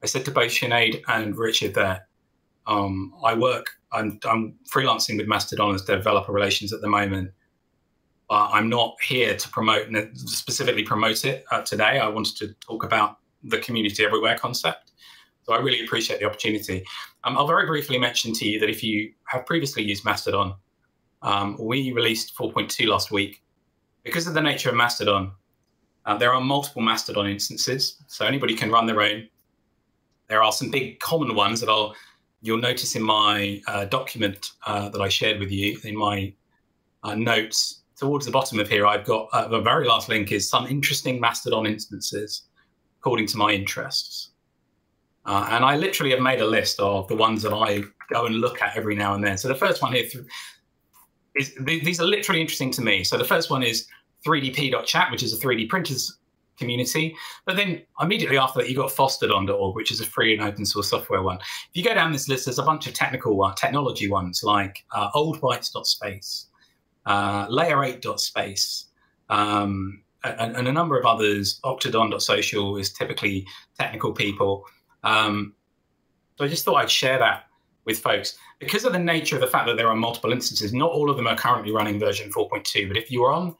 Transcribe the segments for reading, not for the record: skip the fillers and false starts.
I said to both Sinead and Richard there, I'm freelancing with Mastodon as developer relations at the moment. I'm not here to specifically promote it today. I wanted to talk about the community everywhere concept. So I really appreciate the opportunity. I'll very briefly mention to you that if you have previously used Mastodon, we released 4.2 last week. Because of the nature of Mastodon, there are multiple Mastodon instances, so anybody can run their own. There are some big common ones that you'll notice in my document that I shared with you in my notes. Towards the bottom of here, I've got the very last link is some interesting Mastodon instances according to my interests. And I literally have made a list of the ones that I go and look at every now and then. So the first one here is, these are literally interesting to me. So the first one is 3dp.chat, which is a 3D printers community. But then immediately after that, you've got fostered.org, which is a free and open source software one. If you go down this list, there's a bunch of technology ones like oldbytes.space, layer8.space, and a number of others. Octodon.social is typically technical people. So I just thought I'd share that with folks. Because of the nature of the fact that there are multiple instances, not all of them are currently running version 4.2, but if you're on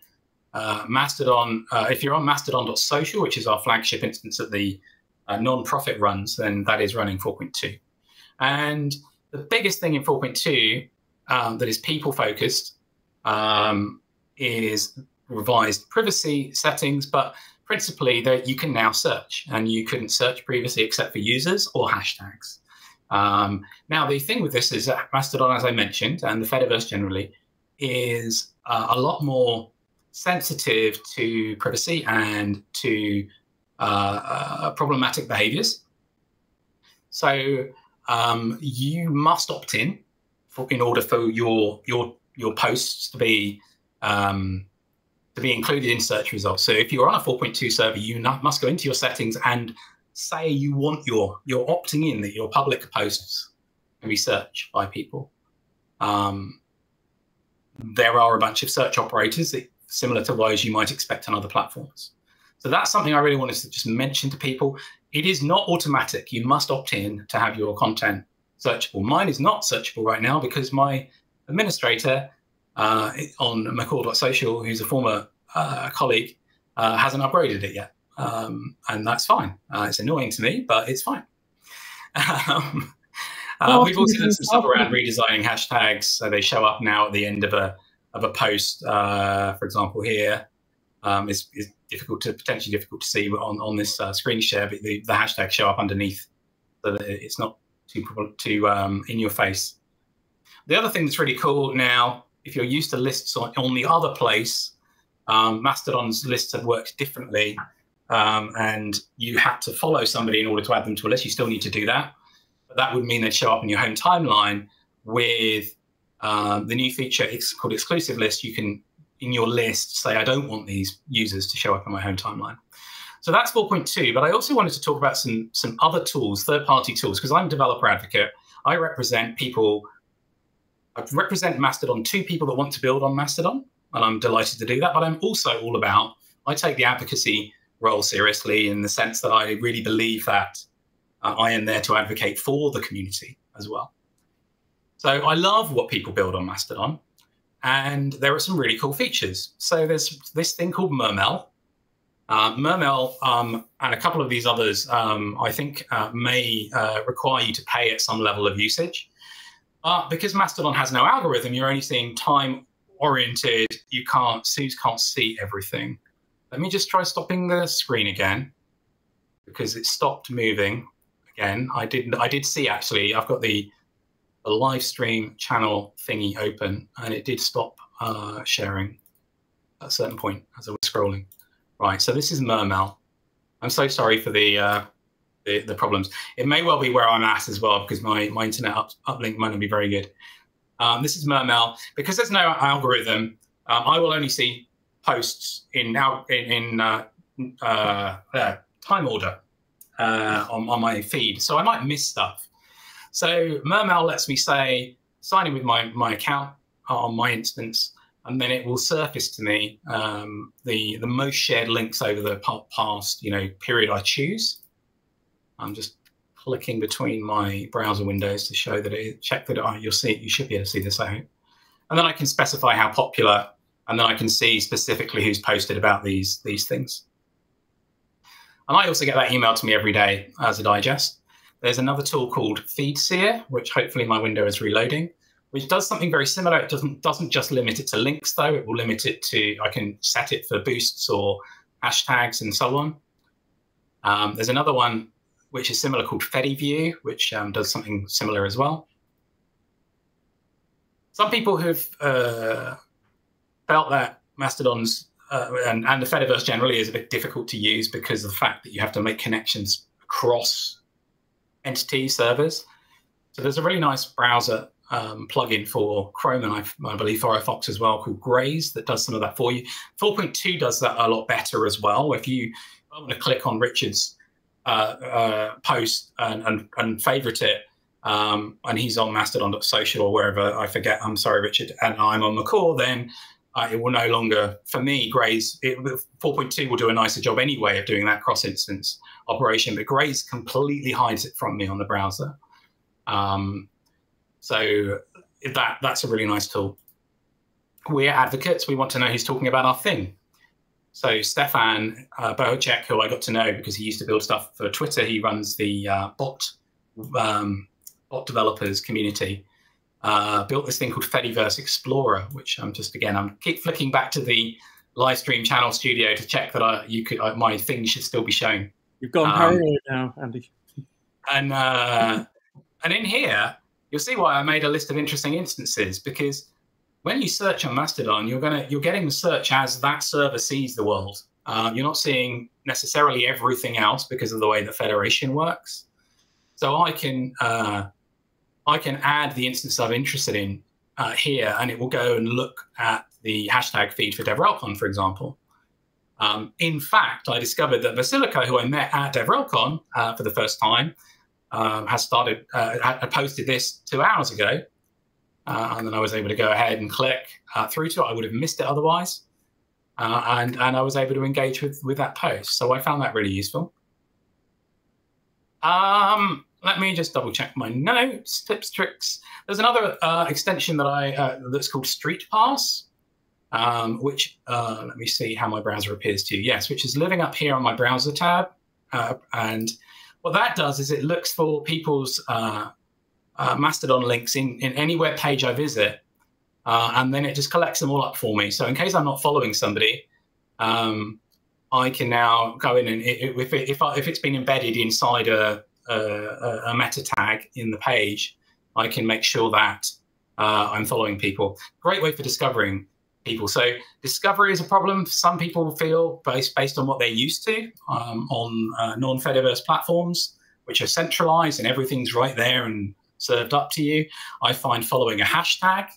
Mastodon, if you're on Mastodon.social, which is our flagship instance that the non-profit runs, then that is running 4.2. And the biggest thing in 4.2 that is people-focused is revised privacy settings, but principally that you can now search, and you couldn't search previously except for users or hashtags. Now, the thing with this is that Mastodon, as I mentioned, and the Fediverse generally, is a lot more sensitive to privacy and to problematic behaviors. So you must opt in order for your posts to be included in search results. So if you're on a 4.2 server, you must go into your settings and say you want you're opting in that your public posts can be searched by people. There are a bunch of search operators similar to those you might expect on other platforms. So that's something I really wanted to just mention to people. It is not automatic. You must opt in to have your content searchable. Mine is not searchable right now because my administrator on McCall.social, who's a former colleague, hasn't upgraded it yet. And that's fine. It's annoying to me, but it's fine. We've also done some stuff around redesigning hashtags, so they show up now at the end of a post. For example, here is potentially difficult to see on this screen share, but the hashtags show up underneath, so that it's not too in your face. The other thing that's really cool now, if you're used to lists on the other place, Mastodon's lists have worked differently, and you had to follow somebody in order to add them to a list. You still need to do that. But that would mean they'd show up in your home timeline with the new feature. It's called exclusive list. You can, in your list, say, I don't want these users to show up in my home timeline. So that's 4.2. But I also wanted to talk about some other tools, third-party tools, because I'm a developer advocate. I represent Mastodon to people that want to build on Mastodon, and I'm delighted to do that. But I'm also all about, I take the advocacy role seriously in the sense that I really believe that I am there to advocate for the community as well. So I love what people build on Mastodon, and there are some really cool features. So there's this thing called Mermel. Mermel and a couple of these others, I think, may require you to pay at some level of usage. Because Mastodon has no algorithm, you're only seeing time-oriented. Users can't see everything. Let me just try stopping the screen again, because it stopped moving again. I did see, actually, I've got the live stream channel thingy open, and it did stop sharing at a certain point as I was scrolling. Right, so this is Mermel. I'm so sorry for the problems. It may well be where I'm at as well, because my internet uplink might not be very good. This is Mermel. Because there's no algorithm, I will only see posts in time order on my feed, so I might miss stuff. So Mermel lets me say, sign in with my account on my instance, and then it will surface to me the most shared links over the past period I choose. I'm just clicking between my browser windows to show that check that you'll see it. You should be able to see this, I hope. And then I can specify how popular, and then I can see specifically who's posted about these things. And I also get that emailed to me every day as a digest. There's another tool called FeedSeer, which hopefully my window is reloading, which does something very similar. It doesn't just limit it to links, though. It will limit it to, I can set it for boosts or hashtags and so on. There's another one which is similar called FediView, which does something similar as well. Some people have felt that Mastodon's and the Fediverse generally is a bit difficult to use because of the fact that you have to make connections across entity servers. So there's a really nice browser plugin for Chrome and I believe Firefox as well called Graze that does some of that for you. 4.2 does that a lot better as well. If you want to click on Richard's post and favorite it, and he's on mastodon.social or wherever, I forget, I'm sorry, Richard, and I'm on Macaw, then it will no longer, for me, Graze, 4.2 will do a nicer job anyway of doing that cross-instance operation, but Graze completely hides it from me on the browser. So that's a really nice tool. We're advocates. We want to know who's talking about our thing. So Stefan Bohacek, who I got to know because he used to build stuff for Twitter, he runs the bot developers community, built this thing called Fediverse Explorer, which I'm keep flicking back to the live stream channel studio to check that my thing should still be showing. You've gone paranoid now, Andy. And in here, you'll see why I made a list of interesting instances, because when you search on Mastodon, you're getting the search as that server sees the world. You're not seeing necessarily everything else because of the way the federation works. So I can add the instance I'm interested in here, and it will go and look at the hashtag feed for DevRelCon, for example. In fact, I discovered that Basilica, who I met at DevRelCon for the first time, had posted this 2 hours ago. And then I was able to go ahead and click through to it. I would have missed it otherwise. And I was able to engage with that post. So I found that really useful. Let me just double check my notes, tips, tricks. There's another extension that that's called Street Pass, which let me see how my browser appears to you. Yes, which is living up here on my browser tab. And what that does is it looks for people's Mastodon links in any web page I visit, and then it just collects them all up for me. So in case I'm not following somebody, I can now go in and if it's been embedded inside a meta tag in the page, I can make sure that I'm following people. Great way for discovering people. So discovery is a problem. Some people feel based on what they're used to on non-Fediverse platforms, which are centralized and everything's right there and served up to you. I find following a hashtag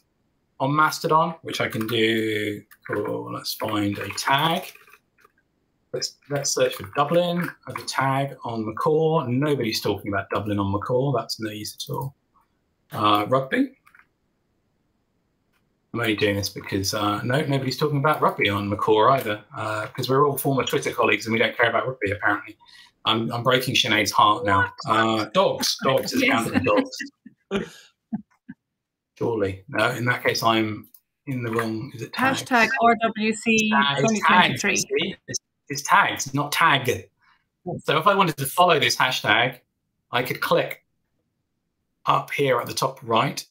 on Mastodon, which I can do. Cool. Let's find a tag. Let's search for Dublin as a tag on Macaw. Nobody's talking about Dublin on Macaw. That's no use at all. Rugby. I'm only doing this because nobody's talking about rugby on Macaw either, because we're all former Twitter colleagues and we don't care about rugby apparently. I'm breaking Sinead's heart now. Dogs is counted as dogs. Surely. No, in that case, I'm in the wrong. Is it tags? Hashtag RWC 2023. It's tags, not tag. So if I wanted to follow this hashtag, I could click up here at the top right,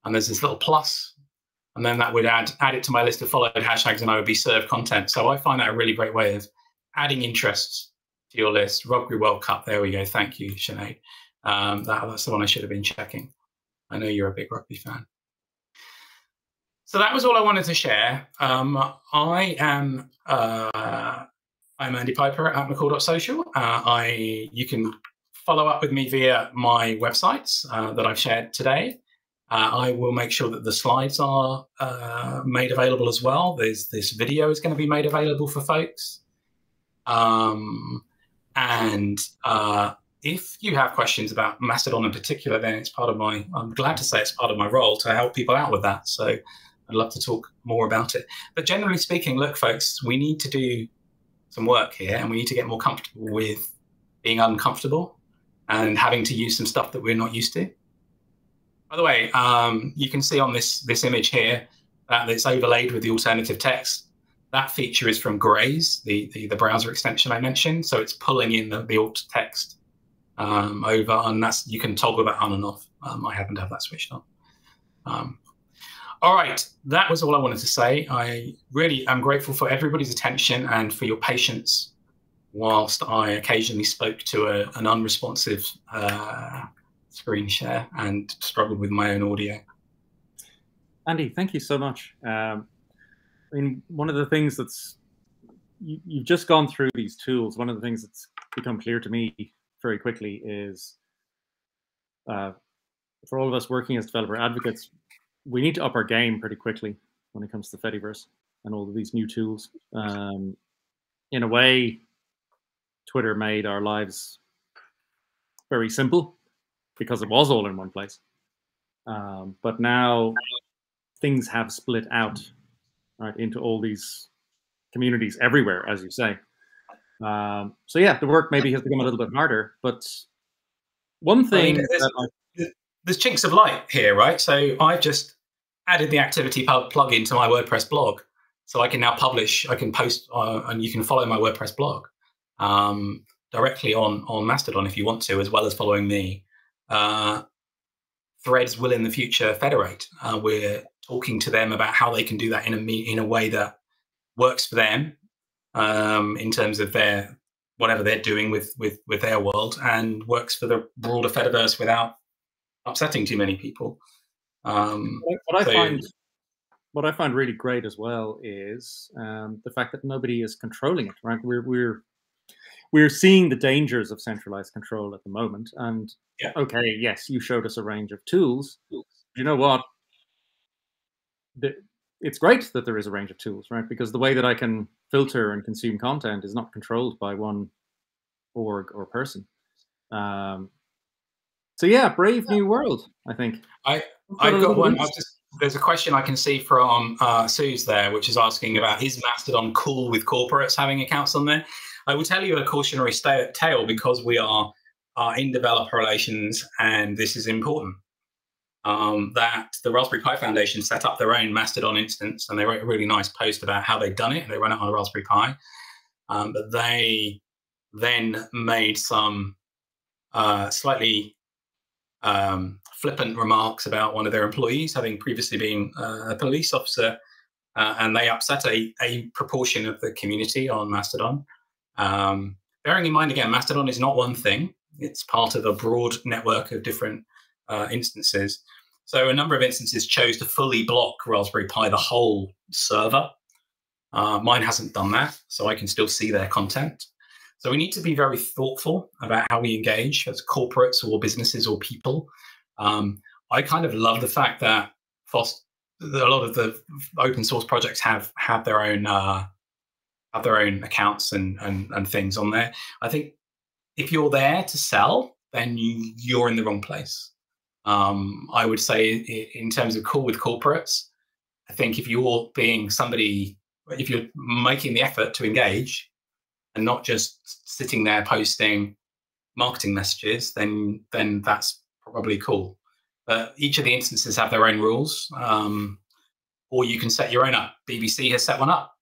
and there's this little plus, and then that would add it to my list of followed hashtags, and I would be served content. So I find that a really great way of adding interests to your list. Rugby World Cup, there we go. Thank you, Sinead. That's the one I should have been checking. I know you're a big rugby fan. So that was all I wanted to share. I'm Andy Piper at macaw.social. You can follow up with me via my websites that I've shared today. I will make sure that the slides are made available as well. This video is going to be made available for folks. If you have questions about Mastodon in particular, then it's part of I'm glad to say it's part of my role to help people out with that. So I'd love to talk more about it. But generally speaking, look, folks, we need to do some work here and we need to get more comfortable with being uncomfortable. and having to use some stuff that we're not used to. By the way, you can see on this image here that it's overlaid with the alternative text. That feature is from Graze, the browser extension I mentioned. So it's pulling in the alt text over, and you can toggle that on and off. I happen to have that switched on. All right, that was all I wanted to say. I really am grateful for everybody's attention and for your patience whilst I occasionally spoke to an unresponsive screen share and struggled with my own audio. Andy, thank you so much. I mean, one of the things you've just gone through these tools. One of the things that's become clear to me very quickly is for all of us working as developer advocates, we need to up our game pretty quickly when it comes to Fediverse and all of these new tools. In a way, Twitter made our lives very simple because it was all in one place. But now things have split out, right, into all these communities everywhere, as you say. So yeah, the work maybe has become a little bit harder, but one thing there's chinks of light here, right? So I've just added the activity plugin to my WordPress blog, so I can now publish, I can post, and you can follow my WordPress blog directly on Mastodon if you want to, as well as following me. Threads will in the future federate. We're talking to them about how they can do that in a way that works for them in terms of whatever they're doing with their world, and works for the broader Fediverse without upsetting too many people. What I find really great as well is the fact that nobody is controlling it. Right, we're seeing the dangers of centralized control at the moment. And yeah. Okay, yes, you showed us a range of tools. You know what? It's great that there is a range of tools, right? Because the way that I can filter and consume content is not controlled by one org or person. So yeah, brave new world, I think. I've got one. There's a question I can see from Suze there, which is asking about, is Mastodon cool with corporates having accounts on there? I will tell you a cautionary tale, because we are in developer relations, and this is important. That the Raspberry Pi Foundation set up their own Mastodon instance, and they wrote a really nice post about how they'd done it. They run it on a Raspberry Pi, but they then made some slightly flippant remarks about one of their employees having previously been a police officer, and they upset a proportion of the community on Mastodon. Bearing in mind, again, Mastodon is not one thing. It's part of a broad network of different instances. So a number of instances chose to fully block Raspberry Pi, the whole server. Mine hasn't done that, so I can still see their content. So we need to be very thoughtful about how we engage as corporates or businesses or people. I kind of love the fact that a lot of the open source projects have their own accounts and things on there. I think if you're there to sell, then you're in the wrong place. I would say in terms of cool with corporates, I think if you're being somebody, if you're making the effort to engage and not just sitting there posting marketing messages, then that's probably cool. But each of the instances have their own rules, or you can set your own up. BBC has set one up,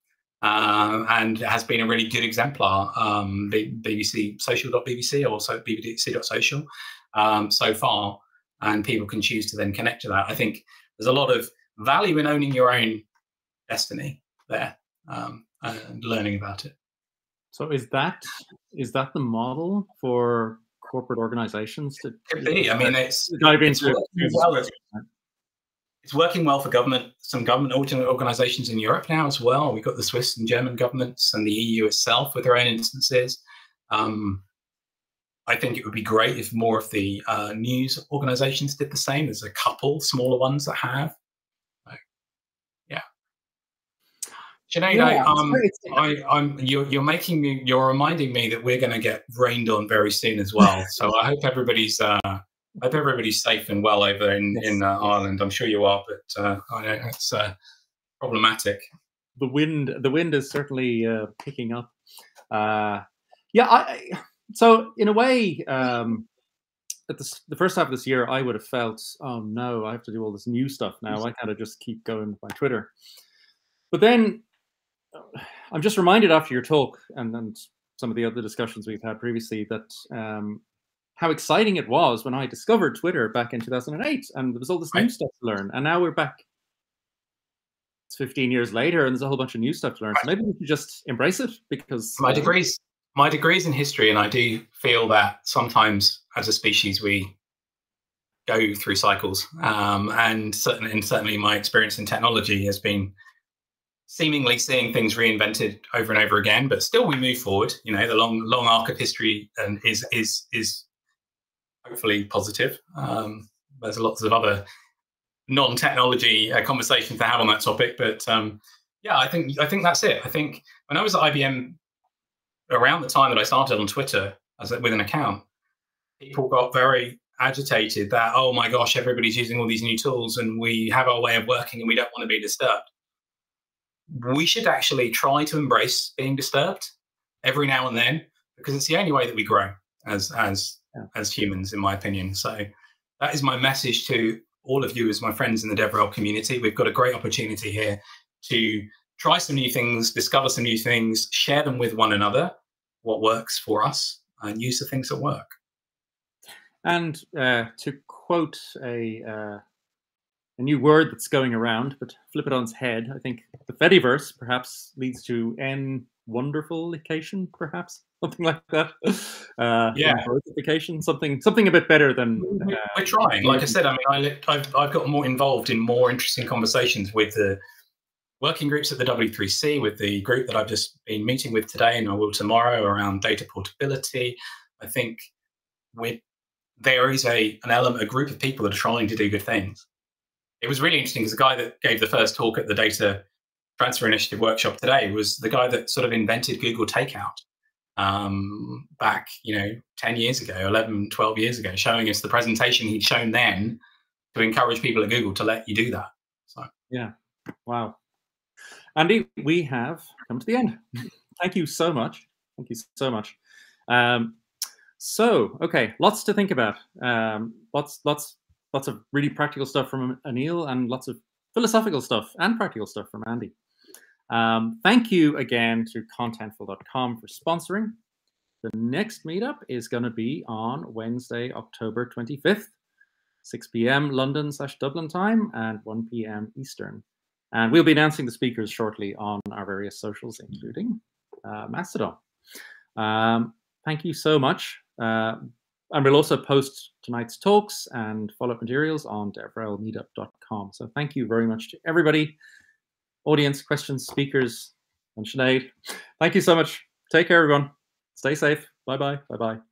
and has been a really good exemplar. BBC social.bbc, or also bbc.social so far, and people can choose to then connect to that. I think there's a lot of value in owning your own destiny there, and learning about it. So is that the model for corporate organizations to could be? I mean, it's working well for some government organizations in Europe now as well. We've got the Swiss and German governments and the EU itself with their own instances. I think it would be great if more of the news organizations did the same. There's a couple smaller ones that have. Sinead, you're reminding me that we're going to get rained on very soon as well. So I hope everybody's safe and well over in Ireland. I'm sure you are, but I know it's problematic. The wind is certainly picking up. So in a way, at the first half of this year, I would have felt, oh no, I have to do all this new stuff now. I kind of just keep going with my Twitter. But then I'm just reminded after your talk and some of the other discussions we've had previously that how exciting it was when I discovered Twitter back in 2008, and there was all this new stuff to learn. And now we're back. It's 15 years later, and there's a whole bunch of new stuff to learn. So maybe we should just embrace it, because my degree's in history, and I do feel that sometimes as a species we go through cycles. And certainly my experience in technology has been seemingly seeing things reinvented over and over again, but still we move forward. You know, the long arc of history and is hopefully positive. There's lots of other non-technology conversations to have on that topic, but yeah, I think that's it. I think when I was at IBM, around the time that I started on Twitter with an account, people got very agitated that, oh my gosh, everybody's using all these new tools and we have our way of working and we don't want to be disturbed. We should actually try to embrace being disturbed every now and then, because it's the only way that we grow as humans, in my opinion. So that is my message to all of you as my friends in the DevRel community. We've got a great opportunity here to try some new things, discover some new things, share them with one another, what works for us, and use the things that work. And to quote a new word that's going around, but flip it on its head, I think the Fediverse perhaps leads to wonderfulification, perhaps something like that. Something a bit better than. We're trying. Like I said, I mean, I've got more involved in more interesting conversations with the working groups at the W3C, with the group that I've just been meeting with today and I will tomorrow around data portability. I think there is a group of people that are trying to do good things. It was really interesting because the guy that gave the first talk at the Data Transfer Initiative workshop today was the guy that sort of invented Google Takeout back, 10 years ago, 11, 12 years ago, showing us the presentation he'd shown then to encourage people at Google to let you do that. So yeah, wow. Andy, we have come to the end. Thank you so much. Thank you so much. So, okay, lots to think about. Lots of really practical stuff from Anil, and lots of philosophical stuff and practical stuff from Andy. Thank you again to Contentful.com for sponsoring. The next meetup is going to be on Wednesday, October 25th, 6 p.m. London/Dublin time and 1 p.m. Eastern. And we'll be announcing the speakers shortly on our various socials, including Mastodon. Thank you so much. And we'll also post tonight's talks and follow-up materials on DevRelMeetup.com. So thank you very much to everybody, audience, questions, speakers, and Sinead. Thank you so much. Take care, everyone. Stay safe. Bye-bye. Bye-bye.